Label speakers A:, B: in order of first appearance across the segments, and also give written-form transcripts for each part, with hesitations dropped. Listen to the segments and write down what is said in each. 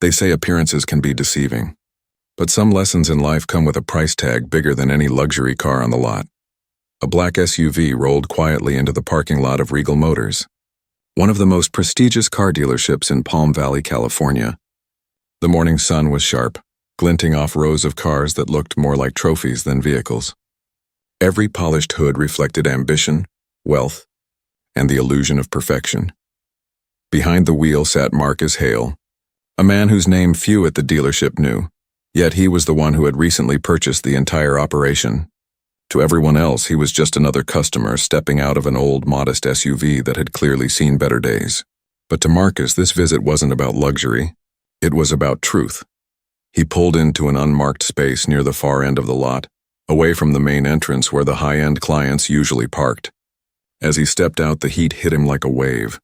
A: They say appearances can be deceiving, but some lessons in life come with a price tag bigger than any luxury car on the lot. A black SUV rolled quietly into the parking lot of Regal Motors, one of the most prestigious car dealerships in Palm Valley, California. The morning sun was sharp, glinting off rows of cars that looked more like trophies than vehicles. Every polished hood reflected ambition, wealth, and the illusion of perfection. Behind the wheel sat Marcus Hale, a man whose name few at the dealership knew, yet he was the one who had recently purchased the entire operation. To everyone else, he was just another customer stepping out of an old, modest SUV that had clearly seen better days. But to Marcus, this visit wasn't about luxury. It was about truth. He pulled into an unmarked space near the far end of the lot, away from the main entrance where the high-end clients usually parked. As he stepped out, the heat hit him like a wave.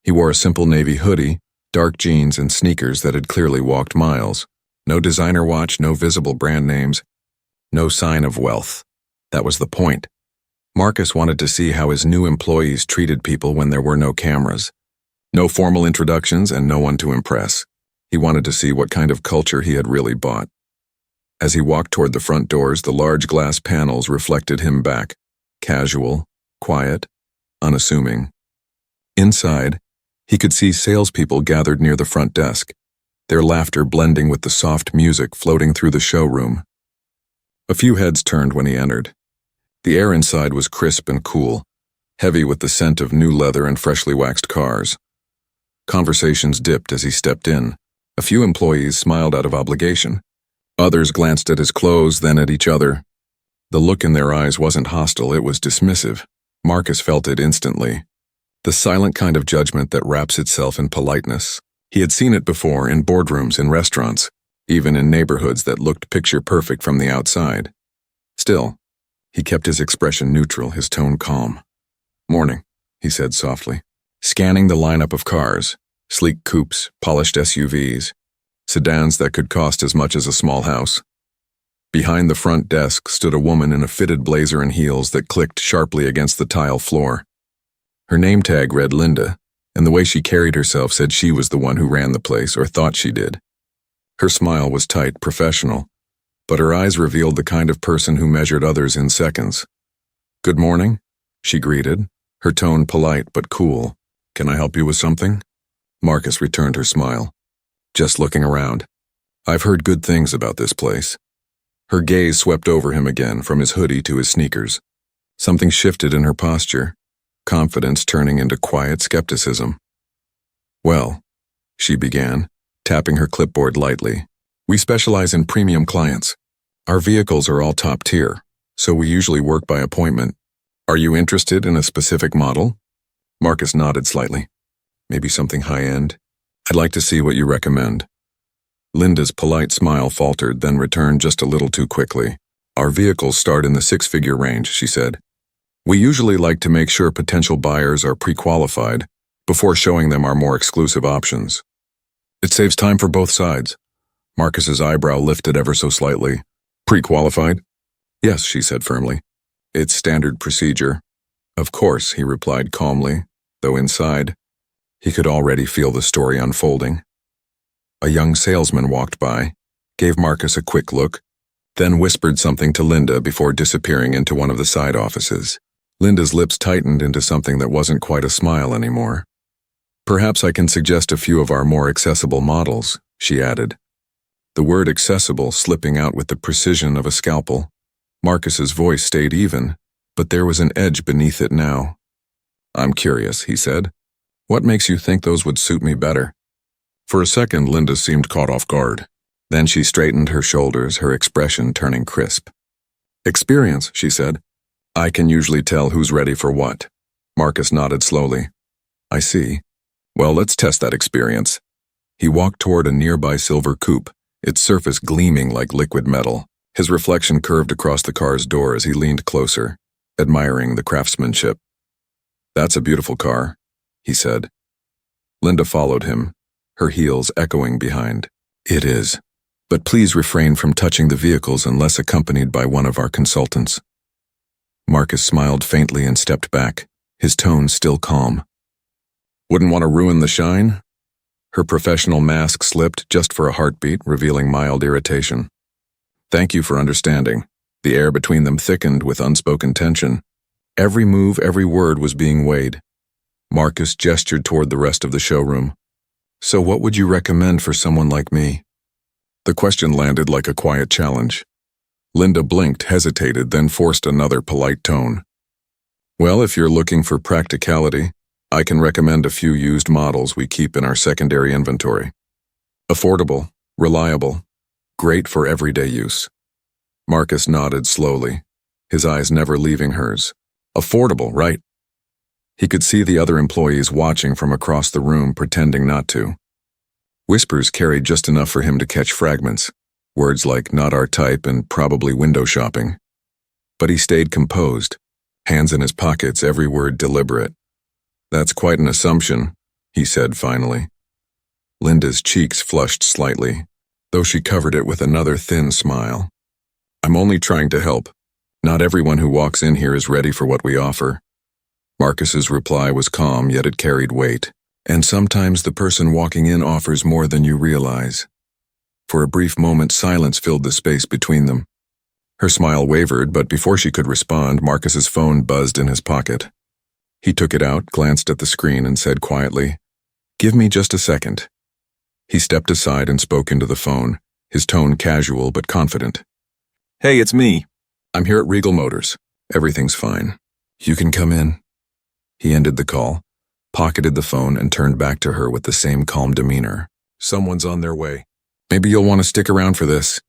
A: He wore a simple navy hoodie, dark jeans, and sneakers that had clearly walked miles. No designer watch, no visible brand names, no sign of wealth. That was the point. Marcus wanted to see how his new employees treated people when there were no cameras. No formal introductions and no one to impress. He wanted to see what kind of culture he had really bought. As he walked toward the front doors, the large glass panels reflected him back. Casual, quiet, unassuming. Inside, he could see salespeople gathered near the front desk, their laughter blending with the soft music floating through the showroom. A few heads turned when he entered. The air inside was crisp and cool, heavy with the scent of new leather and freshly waxed cars. Conversations dipped as he stepped in. A few employees smiled out of obligation. Others glanced at his clothes, then at each other. The look in their eyes wasn't hostile, it was dismissive. Marcus felt it instantly. The silent kind of judgment that wraps itself in politeness. He had seen it before in boardrooms, in restaurants, even in neighborhoods that looked picture-perfect from the outside. Still, he kept his expression neutral, his tone calm. "Morning," he said softly, scanning the lineup of cars, sleek coupes, polished SUVs, sedans that could cost as much as a small house. Behind the front desk stood a woman in a fitted blazer and heels that clicked sharply against the tile floor. Her name tag read Linda, and the way she carried herself said she was the one who ran the place, or thought she did. Her smile was tight, professional, but her eyes revealed the kind of person who measured others in seconds. "Good morning," she greeted, her tone polite but cool. "Can I help you with something?" Marcus returned her smile. "Just looking around. I've heard good things about this place." Her gaze swept over him again, from his hoodie to his sneakers. Something shifted in her posture, confidence turning into quiet skepticism. "Well," she began, tapping her clipboard lightly, "we specialize in premium clients. Our vehicles are all top tier, so we usually work by appointment. Are you interested in a specific model?" Marcus nodded slightly. "Maybe something high-end? I'd like to see what you recommend." Linda's polite smile faltered, then returned just a little too quickly. "Our vehicles start in the six-figure range," she said. "We usually like to make sure potential buyers are pre-qualified before showing them our more exclusive options. It saves time for both sides." Marcus's eyebrow lifted ever so slightly. "Pre-qualified?" "Yes," she said firmly. "It's standard procedure." "Of course," he replied calmly, though inside, he could already feel the story unfolding. A young salesman walked by, gave Marcus a quick look, then whispered something to Linda before disappearing into one of the side offices. Linda's lips tightened into something that wasn't quite a smile anymore. "Perhaps I can suggest a few of our more accessible models," she added. The word accessible slipping out with the precision of a scalpel. Marcus's voice stayed even, but there was an edge beneath it now. "I'm curious," he said. "What makes you think those would suit me better?" For a second, Linda seemed caught off guard. Then she straightened her shoulders, her expression turning crisp. "Experience," she said. "I can usually tell who's ready for what." Marcus nodded slowly. "I see. Well, let's test that experience." He walked toward a nearby silver coupe, its surface gleaming like liquid metal. His reflection curved across the car's door as he leaned closer, admiring the craftsmanship. "That's a beautiful car," he said. Linda followed him, her heels echoing behind. "It is. But please refrain from touching the vehicles unless accompanied by one of our consultants." Marcus smiled faintly and stepped back, his tone still calm. "Wouldn't want to ruin the shine?" Her professional mask slipped just for a heartbeat, revealing mild irritation. "Thank you for understanding." The air between them thickened with unspoken tension. Every move, every word was being weighed. Marcus gestured toward the rest of the showroom. "So what would you recommend for someone like me?" The question landed like a quiet challenge. Linda blinked, hesitated, then forced another polite tone. "Well, if you're looking for practicality, I can recommend a few used models we keep in our secondary inventory. Affordable, reliable, great for everyday use." Marcus nodded slowly, his eyes never leaving hers. "Affordable, right?" He could see the other employees watching from across the room, pretending not to. Whispers carried just enough for him to catch fragments, words like "not our type" and "probably window shopping." But he stayed composed, hands in his pockets, every word deliberate. "That's quite an assumption," he said finally. Linda's cheeks flushed slightly, though she covered it with another thin smile. "I'm only trying to help. Not everyone who walks in here is ready for what we offer." Marcus's reply was calm, yet it carried weight. "And sometimes the person walking in offers more than you realize." For a brief moment, silence filled the space between them. Her smile wavered, but before she could respond, Marcus's phone buzzed in his pocket. He took it out, glanced at the screen, and said quietly, "Give me just a second." He stepped aside and spoke into the phone, his tone casual but confident. "Hey, it's me. I'm here at Regal Motors. Everything's fine. You can come in." He ended the call, pocketed the phone, and turned back to her with the same calm demeanor. "Someone's on their way. Maybe you'll want to stick around for this."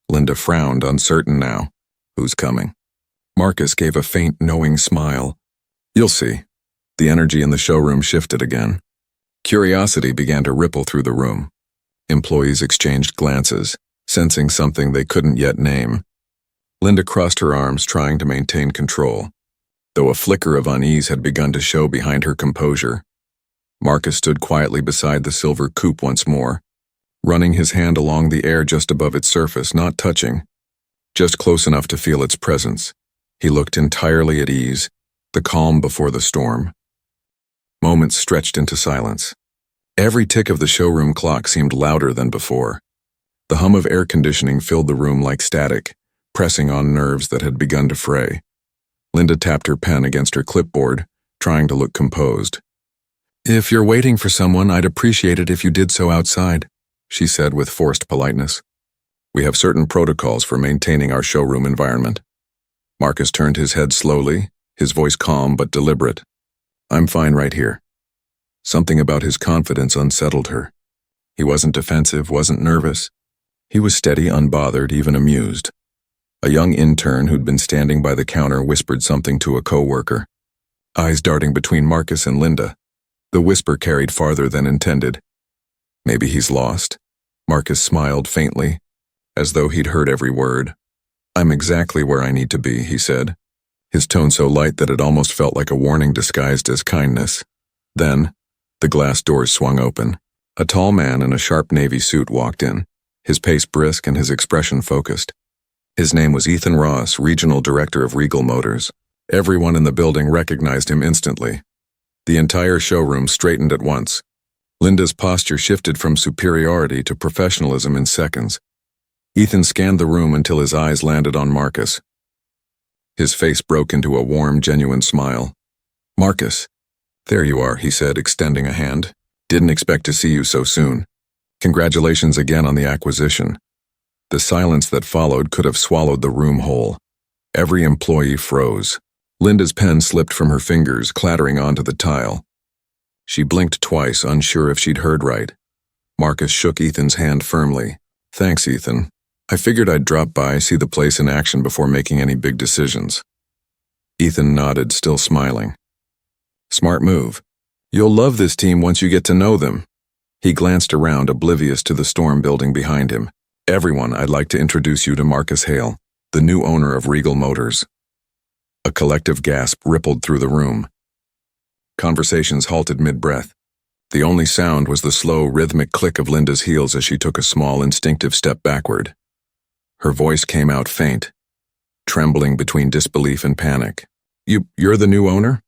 A: Linda frowned, uncertain now. "Who's coming?" Marcus gave a faint, knowing smile. "You'll see." The energy in the showroom shifted again. Curiosity began to ripple through the room. Employees exchanged glances, sensing something they couldn't yet name. Linda crossed her arms, trying to maintain control, though a flicker of unease had begun to show behind her composure. Marcus stood quietly beside the silver coupe once more, running his hand along the air just above its surface, not touching, just close enough to feel its presence. He looked entirely at ease, the calm before the storm. Moments stretched into silence. Every tick of the showroom clock seemed louder than before. The hum of air conditioning filled the room like static, pressing on nerves that had begun to fray. Linda tapped her pen against her clipboard, trying to look composed. "If you're waiting for someone, I'd appreciate it if you did so outside," she said with forced politeness. "We have certain protocols for maintaining our showroom environment." Marcus turned his head slowly, his voice calm but deliberate. "I'm fine right here." Something about his confidence unsettled her. He wasn't defensive, wasn't nervous. He was steady, unbothered, even amused. A young intern who'd been standing by the counter whispered something to a coworker. Eyes darting between Marcus and Linda. The whisper carried farther than intended. "Maybe he's lost." Marcus smiled faintly, as though he'd heard every word. "I'm exactly where I need to be," he said, his tone so light that it almost felt like a warning disguised as kindness. Then, the glass doors swung open. A tall man in a sharp navy suit walked in, his pace brisk and his expression focused. His name was Ethan Ross, Regional Director of Regal Motors. Everyone in the building recognized him instantly. The entire showroom straightened at once. Linda's posture shifted from superiority to professionalism in seconds. Ethan scanned the room until his eyes landed on Marcus. His face broke into a warm, genuine smile. "Marcus, there you are," he said, extending a hand. "Didn't expect to see you so soon. Congratulations again on the acquisition." The silence that followed could have swallowed the room whole. Every employee froze. Linda's pen slipped from her fingers, clattering onto the tile. She blinked twice, unsure if she'd heard right. Marcus shook Ethan's hand firmly. "Thanks, Ethan. I figured I'd drop by, see the place in action before making any big decisions." Ethan nodded, still smiling. "Smart move. You'll love this team once you get to know them." He glanced around, oblivious to the storm building behind him. "Everyone, I'd like to introduce you to Marcus Hale, the new owner of Regal Motors." A collective gasp rippled through the room. Conversations halted mid-breath. The only sound was the slow, rhythmic click of Linda's heels as she took a small, instinctive step backward. Her voice came out faint, trembling between disbelief and panic. You're the new owner?"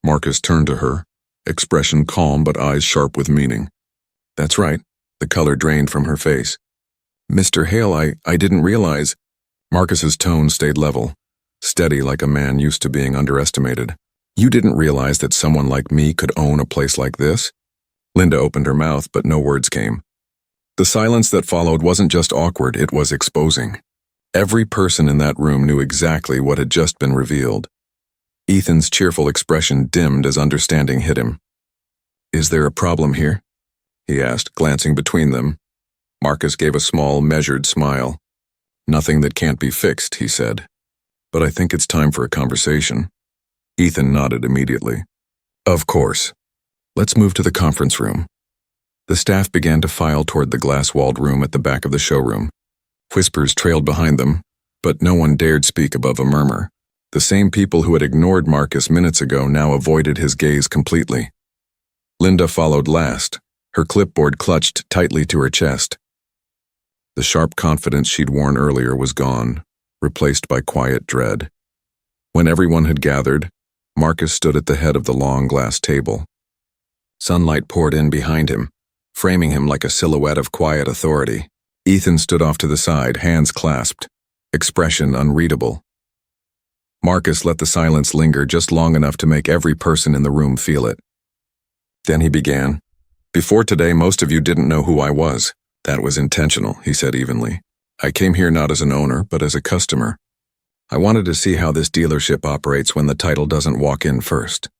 A: Marcus turned to her, expression calm but eyes sharp with meaning. That's right. The color drained from her face. Mr. Hale, I didn't realize. Marcus's tone stayed level, steady like a man used to being underestimated. You didn't realize that someone like me could own a place like this? Linda opened her mouth, but no words came. The silence that followed wasn't just awkward, it was exposing. Every person in that room knew exactly what had just been revealed. Ethan's cheerful expression dimmed as understanding hit him. Is there a problem here? He asked, glancing between them. Marcus gave a small, measured smile. Nothing that can't be fixed, he said. But I think it's time for a conversation. Ethan nodded immediately. Of course. Let's move to the conference room. The staff began to file toward the glass-walled room at the back of the showroom. Whispers trailed behind them, but no one dared speak above a murmur. The same people who had ignored Marcus minutes ago now avoided his gaze completely. Linda followed last, her clipboard clutched tightly to her chest. The sharp confidence she'd worn earlier was gone, replaced by quiet dread. When everyone had gathered, Marcus stood at the head of the long glass table. Sunlight poured in behind him, framing him like a silhouette of quiet authority. Ethan stood off to the side, hands clasped, expression unreadable. Marcus let the silence linger just long enough to make every person in the room feel it. Then he began. Before today, most of you didn't know who I was. That was intentional, he said evenly. I came here not as an owner, but as a customer. I wanted to see how this dealership operates when the title doesn't walk in first.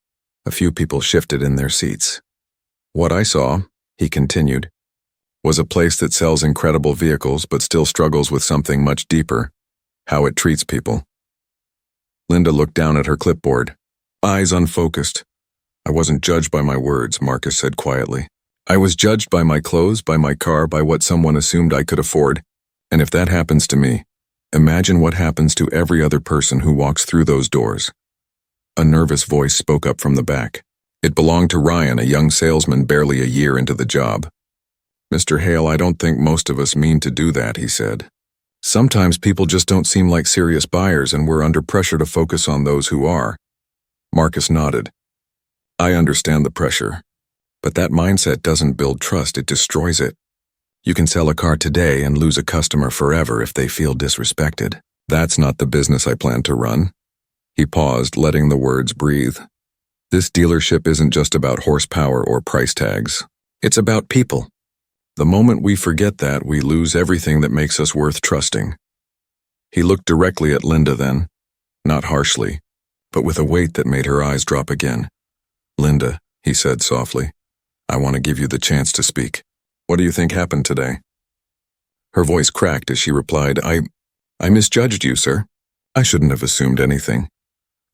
A: A few people shifted in their seats. What I saw, he continued, was a place that sells incredible vehicles but still struggles with something much deeper, how it treats people. Linda looked down at her clipboard, eyes unfocused. I wasn't judged by my words, Marcus said quietly. I was judged by my clothes, by my car, by what someone assumed I could afford. And if that happens to me, imagine what happens to every other person who walks through those doors. A nervous voice spoke up from the back. It belonged to Ryan, a young salesman barely a year into the job. Mr. Hale, I don't think most of us mean to do that, he said. Sometimes people just don't seem like serious buyers and we're under pressure to focus on those who are. Marcus nodded. I understand the pressure. But that mindset doesn't build trust, it destroys it. You can sell a car today and lose a customer forever if they feel disrespected. That's not the business I plan to run. He paused, letting the words breathe. This dealership isn't just about horsepower or price tags. It's about people. The moment we forget that, we lose everything that makes us worth trusting. He looked directly at Linda then, not harshly, but with a weight that made her eyes drop again. Linda, he said softly, I want to give you the chance to speak. What do you think happened today? Her voice cracked as she replied, I misjudged you, sir. I shouldn't have assumed anything.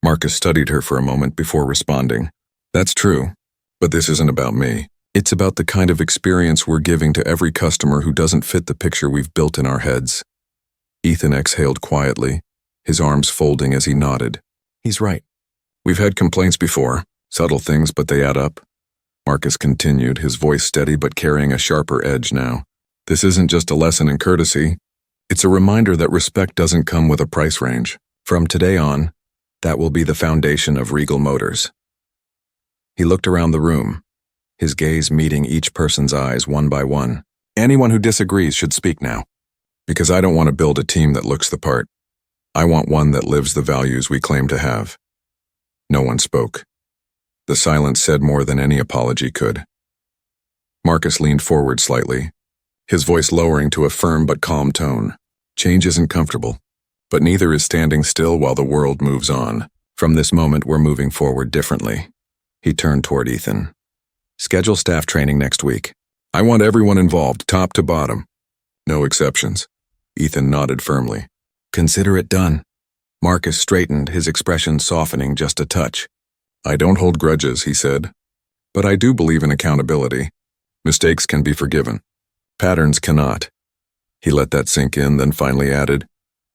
A: Marcus studied her for a moment before responding. That's true, but this isn't about me. It's about the kind of experience we're giving to every customer who doesn't fit the picture we've built in our heads. Ethan exhaled quietly, his arms folding as he nodded. He's right. We've had complaints before, subtle things, but they add up. Marcus continued, his voice steady but carrying a sharper edge now. This isn't just a lesson in courtesy. It's a reminder that respect doesn't come with a price range. From today on, that will be the foundation of Regal Motors. He looked around the room, his gaze meeting each person's eyes one by one. Anyone who disagrees should speak now. Because I don't want to build a team that looks the part. I want one that lives the values we claim to have. No one spoke. The silence said more than any apology could. Marcus leaned forward slightly, his voice lowering to a firm but calm tone. Change isn't comfortable, but neither is standing still while the world moves on. From this moment, we're moving forward differently. He turned toward Ethan. Schedule staff training next week. I want everyone involved, top to bottom. No exceptions. Ethan nodded firmly. Consider it done. Marcus straightened, his expression softening just a touch. I don't hold grudges, he said. But I do believe in accountability. Mistakes can be forgiven. Patterns cannot. He let that sink in, then finally added,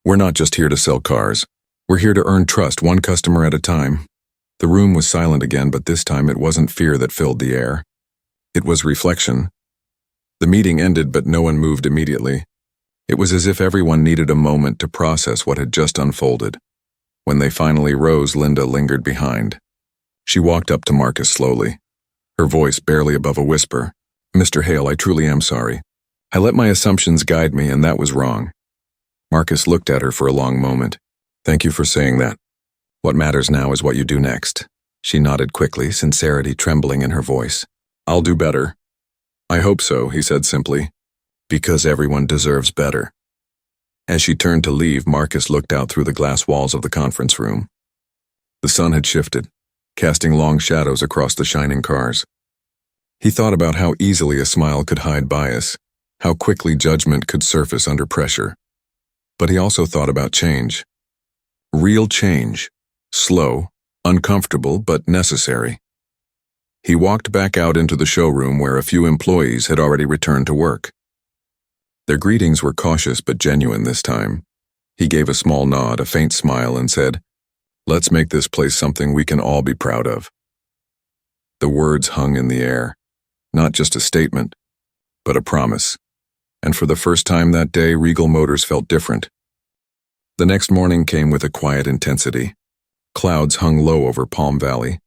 A: We're not just here to sell cars. We're here to earn trust, one customer at a time. The room was silent again, but this time it wasn't fear that filled the air. It was reflection. The meeting ended, but no one moved immediately. It was as if everyone needed a moment to process what had just unfolded. When they finally rose, Linda lingered behind. She walked up to Marcus slowly, her voice barely above a whisper. Mr. Hale, I truly am sorry. I let my assumptions guide me, and that was wrong. Marcus looked at her for a long moment. Thank you for saying that. What matters now is what you do next. She nodded quickly, sincerity trembling in her voice. I'll do better. I hope so, he said simply. Because everyone deserves better. As she turned to leave, Marcus looked out through the glass walls of the conference room. The sun had shifted, casting long shadows across the shining cars. He thought about how easily a smile could hide bias, how quickly judgment could surface under pressure. But he also thought about change. Real change. Slow, uncomfortable, but necessary. He walked back out into the showroom where a few employees had already returned to work. Their greetings were cautious but genuine this time. He gave a small nod, a faint smile, and said, "Let's make this place something we can all be proud of." The words hung in the air, not just a statement, but a promise. And for the first time that day, Regal Motors felt different. The next morning came with a quiet intensity. Clouds hung low over Palm Valley,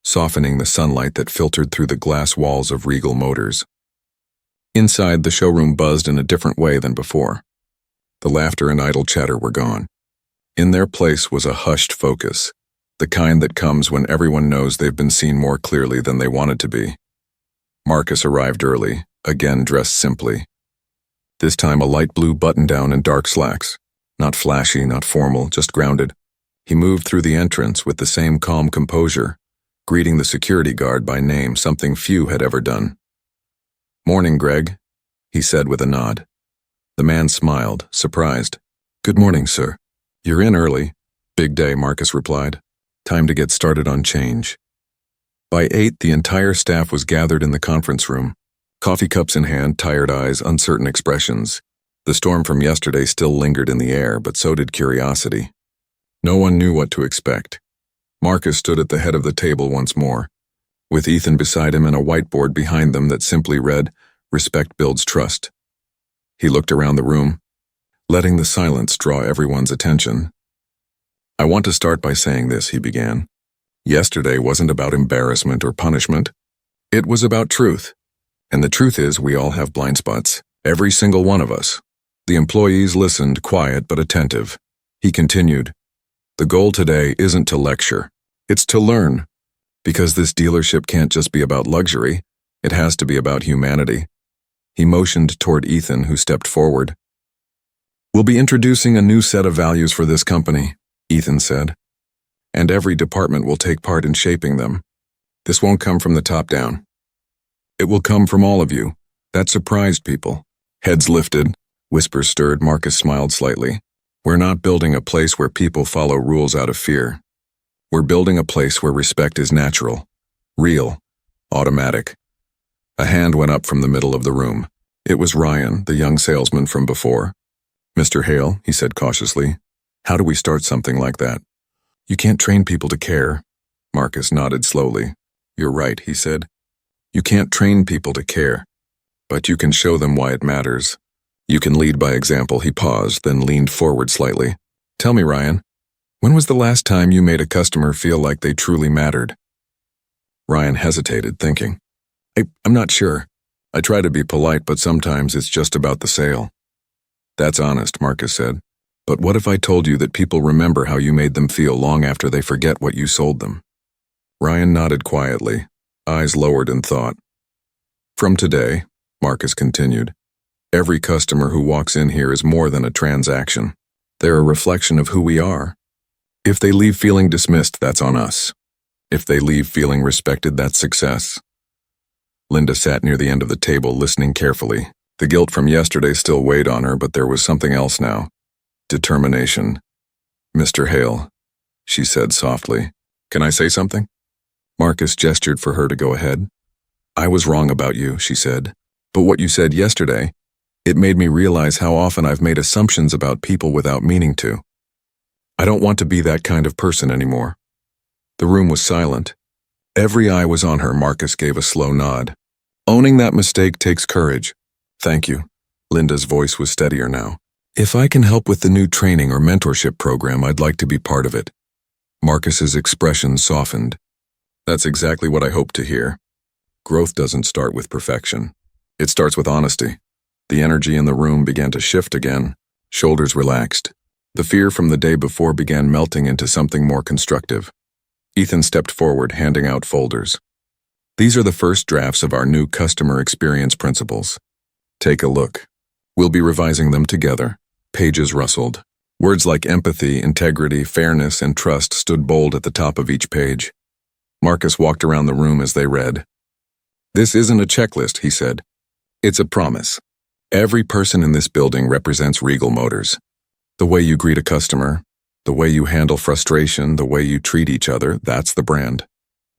A: softening the sunlight that filtered through the glass walls of Regal Motors. Inside, the showroom buzzed in a different way than before. The laughter and idle chatter were gone. In their place was a hushed focus, the kind that comes when everyone knows they've been seen more clearly than they wanted to be. Marcus arrived early, again dressed simply. This time a light blue button-down and dark slacks. Not flashy, not formal, just grounded. He moved through the entrance with the same calm composure, greeting the security guard by name, something few had ever done. "Morning, Greg," he said with a nod. The man smiled, surprised. "Good morning, sir. You're in early." "Big day," Marcus replied. "Time to get started on change." By 8, the entire staff was gathered in the conference room, coffee cups in hand, tired eyes, uncertain expressions. The storm from yesterday still lingered in the air, but so did curiosity. No one knew what to expect. Marcus stood at the head of the table once more, with Ethan beside him and a whiteboard behind them that simply read, "Respect builds trust." He looked around the room, letting the silence draw everyone's attention. "I want to start by saying this," he began. "Yesterday wasn't about embarrassment or punishment. It was about truth. And the truth is we all have blind spots, every single one of us." The employees listened, quiet but attentive. He continued, "The goal today isn't to lecture. It's to learn. Because this dealership can't just be about luxury, it has to be about humanity." He motioned toward Ethan, who stepped forward. "We'll be introducing a new set of values for this company," Ethan said. "And every department will take part in shaping them. This won't come from the top down. It will come from all of you." That surprised people. Heads lifted, whispers stirred. Marcus smiled slightly. "We're not building a place where people follow rules out of fear. We're building a place where respect is natural, real, automatic." A hand went up from the middle of the room. It was Ryan, the young salesman from before. "Mr. Hale," he said cautiously, "how do we start something like that?" "You can't train people to care." Marcus nodded slowly. "You're right," he said. "You can't train people to care, but you can show them why it matters. You can lead by example." He paused, then leaned forward slightly. "Tell me, Ryan, when was the last time you made a customer feel like they truly mattered?" Ryan hesitated, thinking. I'm not sure. I try to be polite, but sometimes it's just about the sale." "That's honest," Marcus said. "But what if I told you that people remember how you made them feel long after they forget what you sold them?" Ryan nodded quietly, eyes lowered in thought. "From today," Marcus continued, "every customer who walks in here is more than a transaction. They're a reflection of who we are. If they leave feeling dismissed, that's on us. If they leave feeling respected, that's success." Linda sat near the end of the table, listening carefully. The guilt from yesterday still weighed on her, but there was something else now. Determination. "Mr. Hale," she said softly, "can I say something?" Marcus gestured for her to go ahead. "I was wrong about you," she said. "But what you said yesterday, it made me realize how often I've made assumptions about people without meaning to. I don't want to be that kind of person anymore." The room was silent. Every eye was on her. Marcus gave a slow nod. "Owning that mistake takes courage." "Thank you." Linda's voice was steadier now. "If I can help with the new training or mentorship program, I'd like to be part of it." Marcus's expression softened. "That's exactly what I hoped to hear. Growth doesn't start with perfection. It starts with honesty. The energy in the room began to shift again, shoulders relaxed. The fear from the day before began melting into something more constructive. Ethan stepped forward, handing out folders. These are the first drafts of our new customer experience principles. Take a look. We'll be revising them together. Pages rustled. Words like empathy, integrity, fairness, and trust stood bold at the top of each page. Marcus walked around the room as they read. This isn't a checklist, he said. It's a promise. Every person in this building represents Regal Motors. The way you greet a customer, the way you handle frustration, the way you treat each other, that's the brand.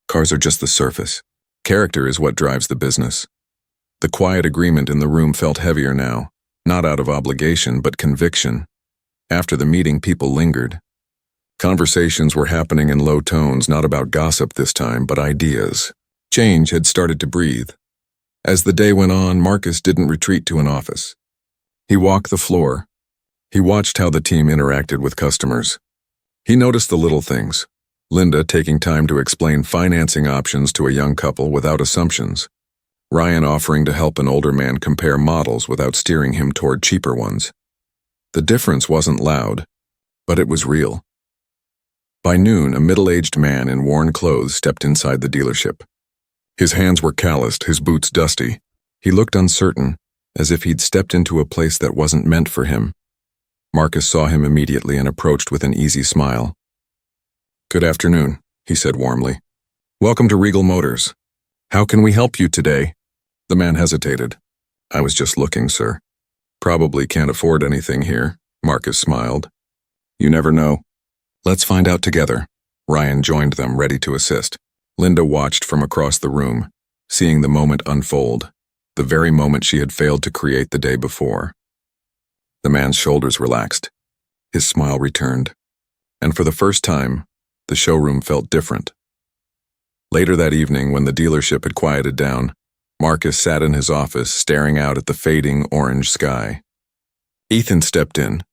A: Cars are just the surface. Character is what drives the business. The quiet agreement in the room felt heavier now, not out of obligation, but conviction. After the meeting, people lingered. Conversations were happening in low tones, not about gossip this time, but ideas. Change had started to breathe. As the day went on, Marcus didn't retreat to an office. He walked the floor. He watched how the team interacted with customers. He noticed the little things. Linda taking time to explain financing options to a young couple without assumptions. Ryan offering to help an older man compare models without steering him toward cheaper ones. The difference wasn't loud, but it was real. By noon, a middle-aged man in worn clothes stepped inside the dealership. His hands were calloused, his boots dusty. He looked uncertain, as if he'd stepped into a place that wasn't meant for him. Marcus saw him immediately and approached with an easy smile. Good afternoon, he said warmly. Welcome to Regal Motors. How can we help you today? The man hesitated. I was just looking, sir. Probably can't afford anything here, Marcus smiled. You never know. Let's find out together. Ryan joined them, ready to assist. Linda watched from across the room, seeing the moment unfold, the very moment she had failed to create the day before. The man's shoulders relaxed. His smile returned. And for the first time, the showroom felt different. Later that evening, when the dealership had quieted down, Marcus sat in his office, staring out at the fading orange sky. Ethan stepped in.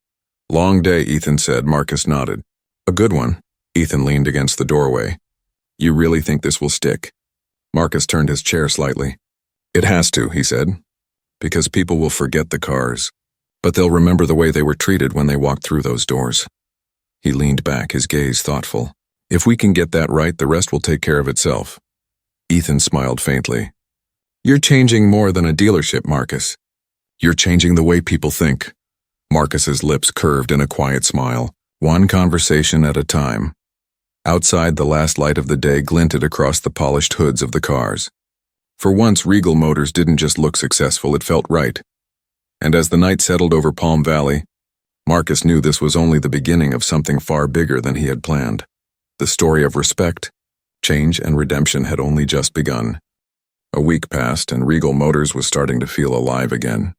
A: Long day, Ethan said. Marcus nodded. A good one. Ethan leaned against the doorway. You really think this will stick? Marcus turned his chair slightly. It has to, he said, because people will forget the cars, but they'll remember the way they were treated when they walked through those doors. He leaned back, his gaze thoughtful. If we can get that right, the rest will take care of itself. Ethan smiled faintly. You're changing more than a dealership, Marcus. You're changing the way people think. Marcus's lips curved in a quiet smile, one conversation at a time. Outside, the last light of the day glinted across the polished hoods of the cars. For once, Regal Motors didn't just look successful, it felt right. And as the night settled over Palm Valley, Marcus knew this was only the beginning of something far bigger than he had planned. The story of respect, change, and redemption had only just begun. A week passed, and Regal Motors was starting to feel alive again.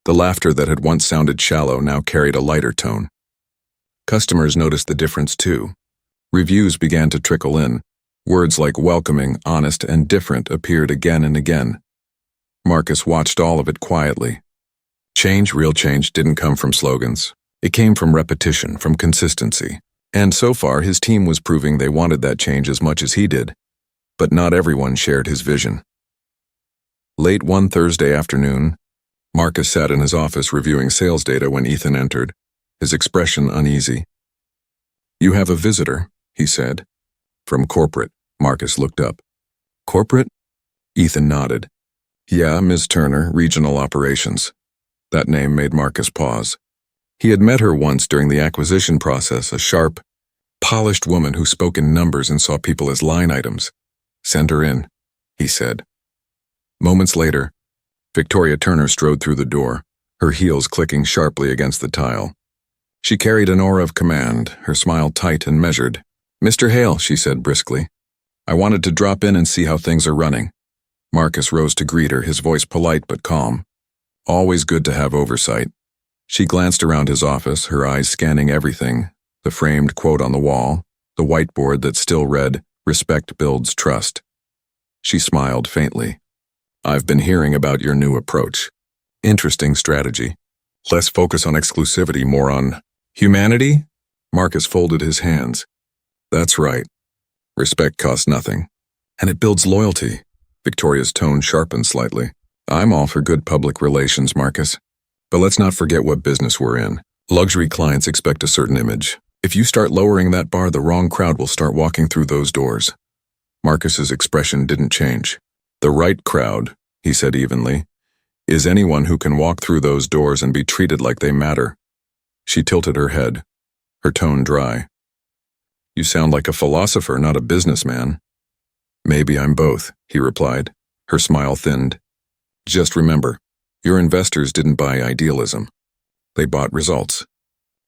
A: The laughter that had once sounded shallow now carried a lighter tone. Customers noticed the difference too. Reviews began to trickle in. Words like welcoming, honest, and different appeared again and again. Marcus watched all of it quietly. Change, real change, didn't come from slogans. It came from repetition, from consistency. And so far, his team was proving they wanted that change as much as he did. But not everyone shared his vision. Late one Thursday afternoon, Marcus sat in his office reviewing sales data when Ethan entered, his expression uneasy. You have a visitor, he said. From corporate, Marcus looked up. Corporate? Ethan nodded. Yeah, Ms. Turner, regional operations. That name made Marcus pause. He had met her once during the acquisition process, a sharp, polished woman who spoke in numbers and saw people as line items. Send her in, he said. Moments later, Victoria Turner strode through the door, her heels clicking sharply against the tile. She carried an aura of command, her smile tight and measured. Mr. Hale, she said briskly. I wanted to drop in and see how things are running. Marcus rose to greet her, his voice polite but calm. Always good to have oversight. She glanced around his office, her eyes scanning everything, the framed quote on the wall, the whiteboard that still read, Respect builds trust. She smiled faintly. I've been hearing about your new approach. Interesting strategy. Less focus on exclusivity, more on humanity? Marcus folded his hands. That's right. Respect costs nothing. And it builds loyalty. Victoria's tone sharpened slightly. I'm all for good public relations, Marcus. But let's not forget what business we're in. Luxury clients expect a certain image. If you start lowering that bar, the wrong crowd will start walking through those doors. Marcus's expression didn't change. The right crowd, he said evenly, is anyone who can walk through those doors and be treated like they matter. She tilted her head, her tone dry. You sound like a philosopher, not a businessman. Maybe I'm both, he replied. Her smile thinned. Just remember, your investors didn't buy idealism. They bought results.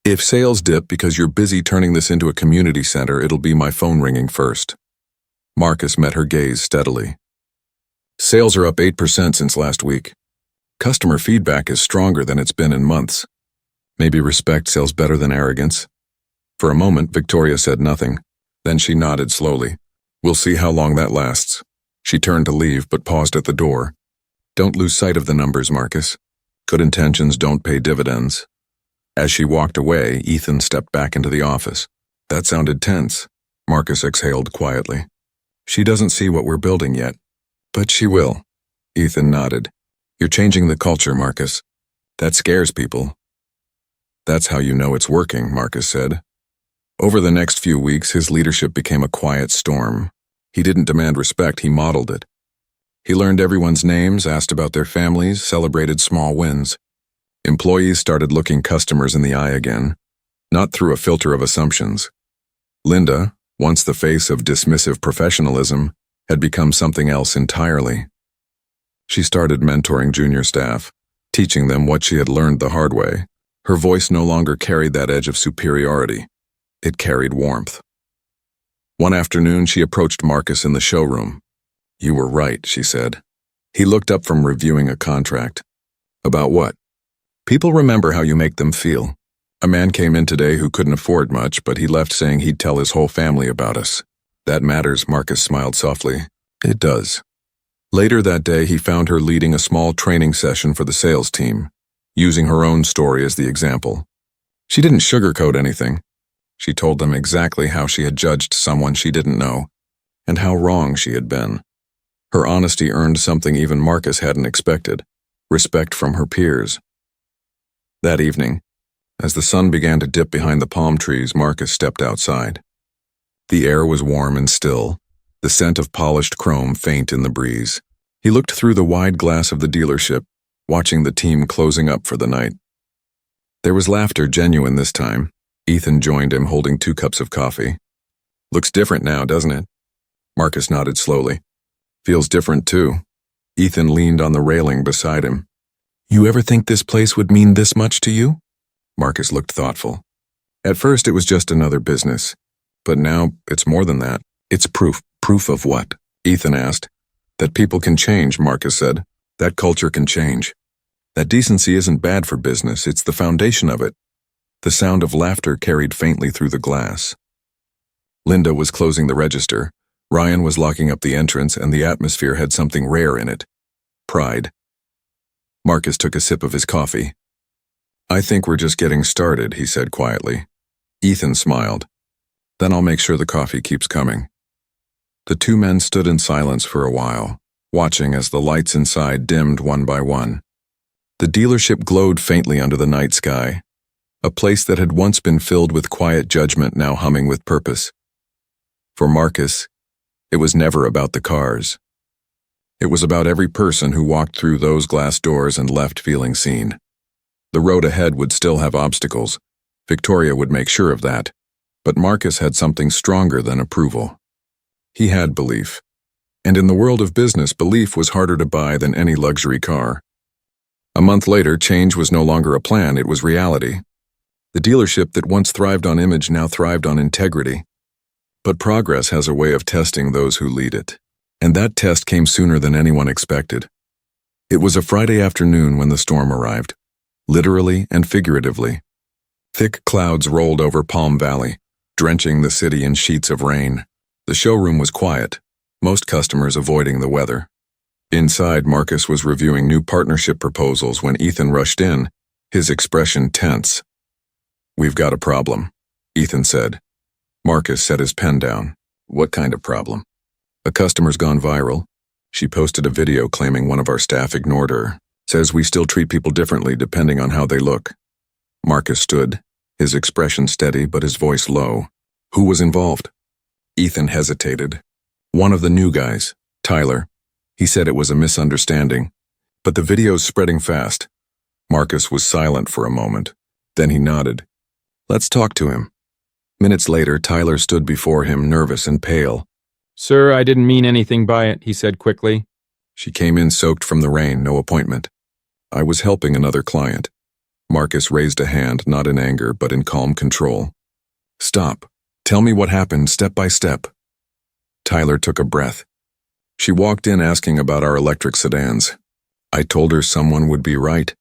A: If sales dip because you're busy turning this into a community center, it'll be my phone ringing first. Marcus met her gaze steadily. Sales are up 8% since last week. Customer feedback is stronger than it's been in months. Maybe respect sells better than arrogance. For a moment, Victoria said nothing. Then she nodded slowly. We'll see how long that lasts. She turned to leave, but paused at the door. Don't lose sight of the numbers, Marcus. Good intentions don't pay dividends. As she walked away, Ethan stepped back into the office. That sounded tense. Marcus exhaled quietly. She doesn't see what we're building yet. But she will. Ethan nodded. You're changing the culture, Marcus. That scares people. That's how you know it's working, Marcus said. Over the next few weeks, his leadership became a quiet storm. He didn't demand respect, he modeled it. He learned everyone's names, asked about their families, celebrated small wins. Employees started looking customers in the eye again, not through a filter of assumptions. Linda, once the face of dismissive professionalism, had become something else entirely. She started mentoring junior staff, teaching them what she had learned the hard way. Her voice no longer carried that edge of superiority. It carried warmth. One afternoon, she approached Marcus in the showroom. You were right, she said. He looked up from reviewing a contract. About what? People remember how you make them feel. A man came in today who couldn't afford much, but he left saying he'd tell his whole family about us. That matters, Marcus smiled softly. It does. Later that day, he found her leading a small training session for the sales team, using her own story as the example. She didn't sugarcoat anything. She told them exactly how she had judged someone she didn't know, and how wrong she had been. Her honesty earned something even Marcus hadn't expected, respect from her peers. That evening, as the sun began to dip behind the palm trees, Marcus stepped outside. The air was warm and still, the scent of polished chrome faint in the breeze. He looked through the wide glass of the dealership, watching the team closing up for the night. There was laughter, genuine this time. Ethan joined him, holding 2 cups of coffee. Looks different now, doesn't it? Marcus nodded slowly. Feels different, too. Ethan leaned on the railing beside him. You ever think this place would mean this much to you? Marcus looked thoughtful. At first, it was just another business. But now, it's more than that. It's proof. Proof of what? Ethan asked. That people can change, Marcus said. That culture can change. That decency isn't bad for business, it's the foundation of it. The sound of laughter carried faintly through the glass. Linda was closing the register. Ryan was locking up the entrance, and the atmosphere had something rare in it. Pride. Marcus took a sip of his coffee. I think we're just getting started, he said quietly. Ethan smiled. Then I'll make sure the coffee keeps coming. The 2 men stood in silence for a while, watching as the lights inside dimmed one by one. The dealership glowed faintly under the night sky, a place that had once been filled with quiet judgment now humming with purpose. For Marcus, it was never about the cars. It was about every person who walked through those glass doors and left feeling seen. The road ahead would still have obstacles. Victoria would make sure of that. But Marcus had something stronger than approval. He had belief. And in the world of business, belief was harder to buy than any luxury car. A month later, change was no longer a plan, it was reality. The dealership that once thrived on image now thrived on integrity. But progress has a way of testing those who lead it. And that test came sooner than anyone expected. It was a Friday afternoon when the storm arrived, literally and figuratively. Thick clouds rolled over Palm Valley, drenching the city in sheets of rain. The showroom was quiet, most customers avoiding the weather. Inside, Marcus was reviewing new partnership proposals when Ethan rushed in, his expression tense. We've got a problem, Ethan said. Marcus set his pen down. What kind of problem? A customer's gone viral. She posted a video claiming one of our staff ignored her. Says we still treat people differently depending on how they look. Marcus stood, his expression steady but his voice low. Who was involved? Ethan hesitated. One of the new guys, Tyler. He said it was a misunderstanding. But the video's spreading fast. Marcus was silent for a moment. Then he nodded. Let's talk to him. Minutes later, Tyler stood before him, nervous and pale.
B: Sir, I didn't mean anything by it, he said quickly.
A: She came in soaked from the rain, no appointment. I was helping another client. Marcus raised a hand, not in anger, but in calm control. Stop. Tell me what happened, step by step. Tyler took a breath. She walked in asking about our electric sedans. I told her someone would be right.